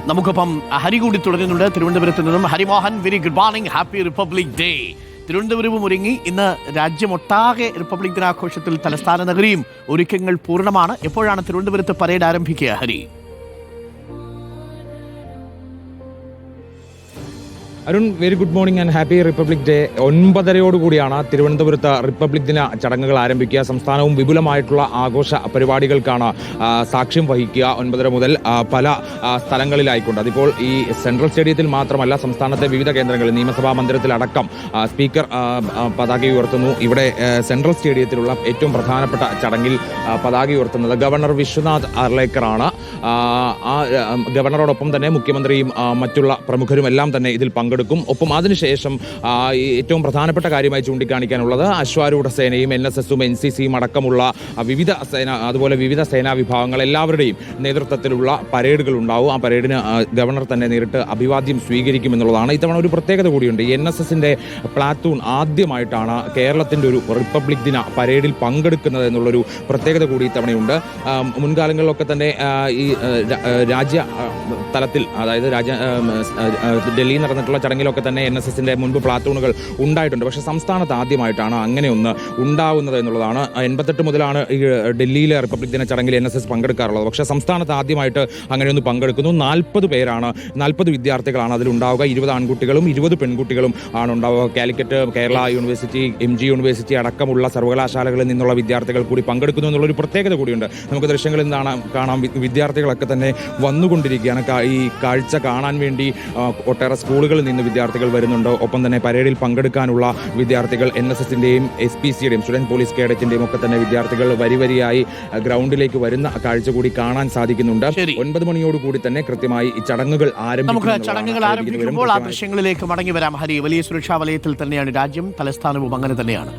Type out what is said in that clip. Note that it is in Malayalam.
നമുക്കൊപ്പം ഹരി കൂടി തുടരുന്നുണ്ട് തിരുവനന്തപുരത്ത് നിന്നും. Harimohan, very good morning, happy republic day. തിരുവനന്തപുരവും ഒരുങ്ങി. ഇന്ന് രാജ്യമൊട്ടാകെ റിപ്പബ്ലിക് ദിനാഘോഷത്തിൽ തലസ്ഥാന നഗരിയും ഒരുക്കങ്ങൾ പൂർണ്ണമാണ്. എപ്പോഴാണ് തിരുവനന്തപുരത്ത് പരേഡ് ആരംഭിക്കുക Hari? Arun, very good morning and happy republic day. 9:30 തിരുവനന്തപുരത്ത് റിപ്പബ്ലിക് ദിന ചടങ്ങുകൾ ആരംഭിക്കുക. സംസ്ഥാനവും വിപുലമായിട്ടുള്ള ആഘോഷ പരിപാടികൾക്കാണ് സാക്ഷ്യം വഹിക്കുക. 9:30 മുതൽ പല സ്ഥലങ്ങളിലായിക്കൊണ്ട്, അതിപ്പോൾ ഈ സെൻട്രൽ സ്റ്റേഡിയത്തിൽ മാത്രമല്ല, സംസ്ഥാനത്തെ വിവിധ കേന്ദ്രങ്ങളിൽ, നിയമസഭാ മന്ദിരത്തിലടക്കം സ്പീക്കർ പതാക ഉയർത്തുന്നു. ഇവിടെ സെൻട്രൽ സ്റ്റേഡിയത്തിലുള്ള ഏറ്റവും പ്രധാനപ്പെട്ട ചടങ്ങിൽ പതാക ഉയർത്തുന്നത് ഗവർണർ വിശ്വനാഥ് അർലേക്കറാണ്. ആ ഗവർണറോടൊപ്പം തന്നെ മുഖ്യമന്ത്രിയും മറ്റുള്ള പ്രമുഖരും എല്ലാം തന്നെ ഇതിൽ പങ്കെടുക്കും. ഒപ്പം അതിനുശേഷം ഏറ്റവും പ്രധാനപ്പെട്ട കാര്യമായി ചൂണ്ടിക്കാണിക്കാനുള്ളത് അശ്വാരൂഢ സേനയും NSSഉം NCCയും അടക്കമുള്ള വിവിധ സേനാ വിഭാഗങ്ങൾ എല്ലാവരുടെയും നേതൃത്വത്തിലുള്ള പരേഡുകൾ ഉണ്ടാവും. ആ പരേഡിന് ഗവർണർ തന്നെ നേരിട്ട് അഭിവാദ്യം സ്വീകരിക്കുമെന്നുള്ളതാണ്. ഇത്തവണ ഒരു പ്രത്യേകത കൂടിയുണ്ട്. NSSന്റെ പ്ലാറ്റൂൺ ആദ്യമായിട്ടാണ് കേരളത്തിന്റെ ഒരു റിപ്പബ്ലിക് ദിന പരേഡിൽ പങ്കെടുക്കുന്നത് എന്നുള്ളൊരു പ്രത്യേകത കൂടി ഇത്തവണയുണ്ട്. മുൻകാലങ്ങളിലൊക്കെ തന്നെ ഈ രാജ്യ തലത്തിൽ, അതായത് ഡൽഹിയിൽ നടന്നിട്ടുള്ള ചടങ്ങിലൊക്കെ തന്നെ NSSന്റെ മുൻപ് പ്ലാറ്റൂണുകൾ ഉണ്ടായിട്ടുണ്ട്. പക്ഷേ സംസ്ഥാനത്ത് ആദ്യമായിട്ടാണ് അങ്ങനെ ഒന്ന് ഉണ്ടാവുന്നത് എന്നുള്ളതാണ്. 88 മുതലാണ് ഈ ഡൽഹിയിലെ റിപ്പബ്ലിക് ദിന ചടങ്ങിൽ NSS പങ്കെടുക്കാറുള്ളത്. പക്ഷേ സംസ്ഥാനത്ത് ആദ്യമായിട്ട് അങ്ങനെയൊന്ന് പങ്കെടുക്കുന്നു. 40 വിദ്യാർത്ഥികളാണ് അതിലുണ്ടാവുക. 20 ആൺകുട്ടികളും 20 പെൺകുട്ടികളും ആണ് ഉണ്ടാവുക. Calicut, Kerala university, MG university അടക്കമുള്ള സർവകലാശാലകളിൽ നിന്നുള്ള വിദ്യാർത്ഥികൾ കൂടി പങ്കെടുക്കുന്നു എന്നുള്ളൊരു പ്രത്യേകത കൂടിയുണ്ട്. നമുക്ക് ദൃശ്യങ്ങളിൽ നിന്നാണ് കാണാം, വിദ്യാർത്ഥികളൊക്കെ തന്നെ വന്നുകൊണ്ടിരിക്കുകയാണ്. ഈ കാഴ്ച കാണാൻ വേണ്ടി ഒട്ടേറെ സ്കൂളുകളിൽ നിന്ന് വിദ്യാർത്ഥികൾ വരുന്നുണ്ട്. ഒപ്പം തന്നെ പരേഡിൽ പങ്കെടുക്കാനുള്ള വിദ്യാർത്ഥികൾ NSSന്റെയും SPCയുടെയും സ്റ്റുഡന്റ് പോലീസ് കേഡറ്റിന്റെയും ഒക്കെ തന്നെ വിദ്യാർത്ഥികൾ വരിവരിയായി ഗ്രൗണ്ടിലേക്ക് വരുന്ന കാഴ്ച കൂടി കാണാൻ സാധിക്കുന്നുണ്ട്. 9 മണിയോടുകൂടി തന്നെ കൃത്യമായി ഈ ചടങ്ങുകൾ ആരംഭിക്കുമ്പോൾ ആ ദൃശ്യങ്ങളിലേക്ക് മടങ്ങി വരാം ഹരി. വലിയ സുരക്ഷാ വലയത്തിൽ തന്നെയാണ് രാജ്യം, തലസ്ഥാനവും അങ്ങനെ തന്നെയാണ്.